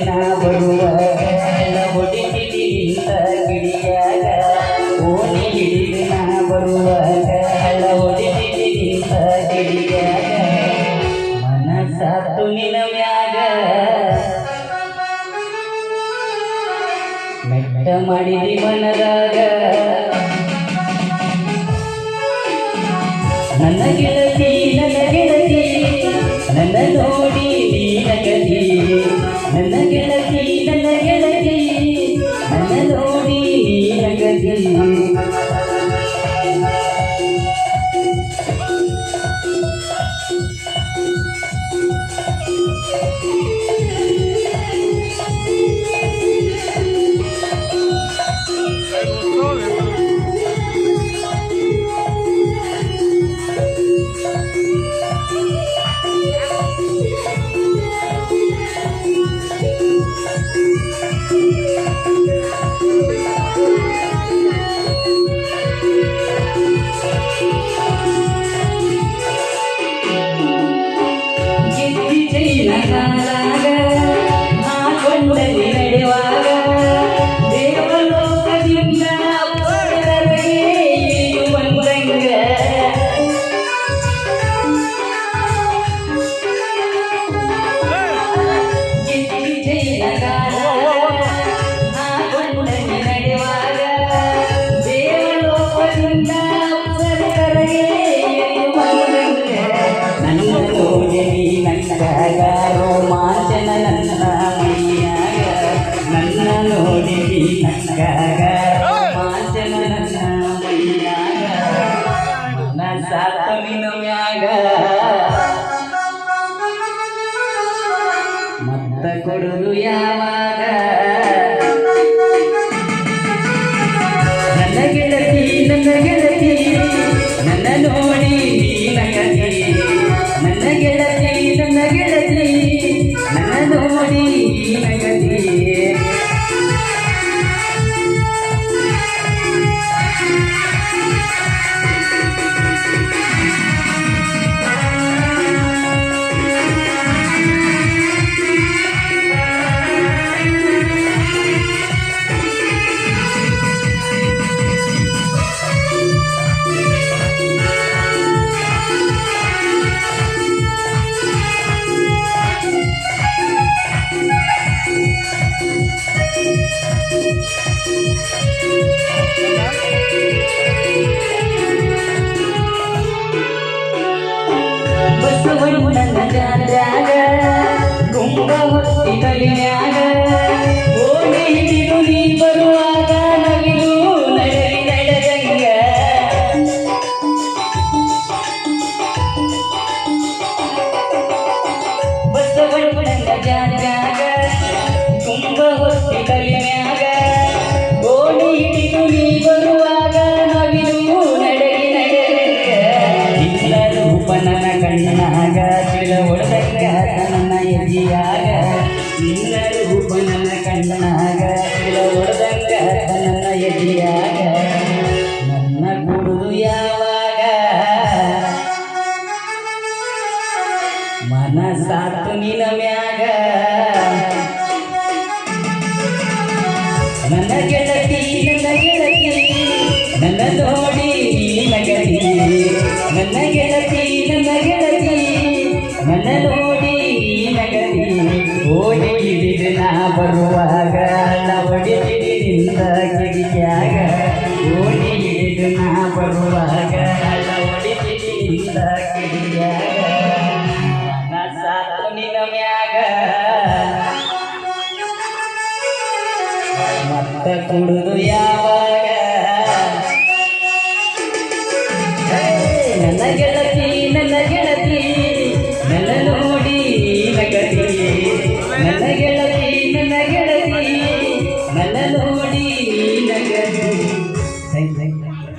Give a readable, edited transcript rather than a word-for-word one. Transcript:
ನಾ ಬರುವ ಹೊಡಿತಿದಿ ನಿಂತ ಗಿಡಿಯಾಗ ಓಣಿ ಹಿಡಿದು ನಾ ಬರುವಾಗ ಹೊಡಿತಿದಿ ನಿಂತ ಗಿಡಿಯಾಗ ಮನಸಾತು ನಿನ ಮ್ಯಾಗ ಮೆಟ್ಟ ಮಾಡಿದಿ ಮನದಾಗ ನನ್ನ ಗೆಳತಿ ನನ್ನ ನೋಡಿ ನೀನಗತಿ ನನ್ನ ಗೆಳತಿ ನನ್ನ ನೋಡಿ ನೀನಗತಿ ಹಾಕೊಂಡಲ್ಲಿ ನಡೆಯುವಾಗ ದೇವಲೋಕದಿಂದ ಬಂದಂಗ ಹಾಕೊಂಡಲ್ಲಿ ನಡೆಯುವಾಗ ದೇವಲೋಕದಿಂದ ನನ್ನ ನೋಡಿ ನನ್ನಗ ರೋಮಾಂಚನ ನನ್ನ ಮೈಯಾಗ ನನ್ನ ನೋಡಿ ನನ್ನಗ ರೋಮಾಂಚನ ನನ್ನ ಮೈಯಾಗ ನನ್ನ ಸಾತಮಿನ ಮ್ಯಾಗ ಮತ್ತ ಕೊಡುದು ಯಾವಾಗ ನನ್ನ ಗೆಳತಿ ನನ್ನ ನೋಡಿ ನೀನಗತಿ ನನ್ನ ಗೆಳತಿ ನನ್ನ ನೋಡಿ ನೀನಗತಿ ಬಸವಣ್ಣನ ಜಾತ್ರ್ಯಾಗ ಗುಂಬ ಹೊತ್ತಿ ತಲಿನ್ಯಾಗ ಓಣಿ ಹಿಡಿದು ನೀ ಬರುವಾಗ ನವಿಲು ನಡರಿ ನಡೆದಂಗ ಬಸವಣ್ಣನ ಜಾತ್ರ್ಯಾಗ ಗುಂಬ ಹೊತ್ತಿ ತಲಿನ್ಯಾಗ ಓಣಿ ಹಿಡಿದು ನೀ ಬರುವಾಗ ನವಿಲು ನಡರಿ ನಡೆದಂಗ ನಿನ್ನ ರೂಪ ನನ್ನ ಕಣ್ಣಾಗ ತಿಳ ಹೊಡೆದಂಗ ನನ್ನ ಎದಿಯಾಗ ನಿನ್ನ ರೂಪ ನನ್ನ ಕಣ್ಣಾಗ ತಿಳ ಹೊಡೆದಂಗ ನನ್ನ ಎದಿಯಾಗ ನನ್ನ ಕುಡುದು ಯಾವಾಗ ಮನಸಾತು ನಿನ ಮ್ಯಾಗ ನನ್ನ ಗೆಳತಿ ನನ್ನ ನೋಡಿ ನೀನಗತಿ ನನ್ನ ಗೆಳತಿ ನನ್ನ ನೋಡಿ ನೀನಗತಿ ಓಡಿ ಹಿಡಿದು ನಾ ಬರುವಾಗ ಹೊಡಿತಿದಿ ನಿಂದ ಗಿಡಿಯಾಗ ಓಡಿ ಹಿಡಿದು ನಾ ಬರುವಾಗ ಹೊಡಿತಿದಿ ನಿಂದ ಗಿಡಿಯಾಗ ಮನಸಾತು ನಿನ ಮ್ಯಾಗ ಮತ್ತ ಕುಡುದು ಯಾವಾಗ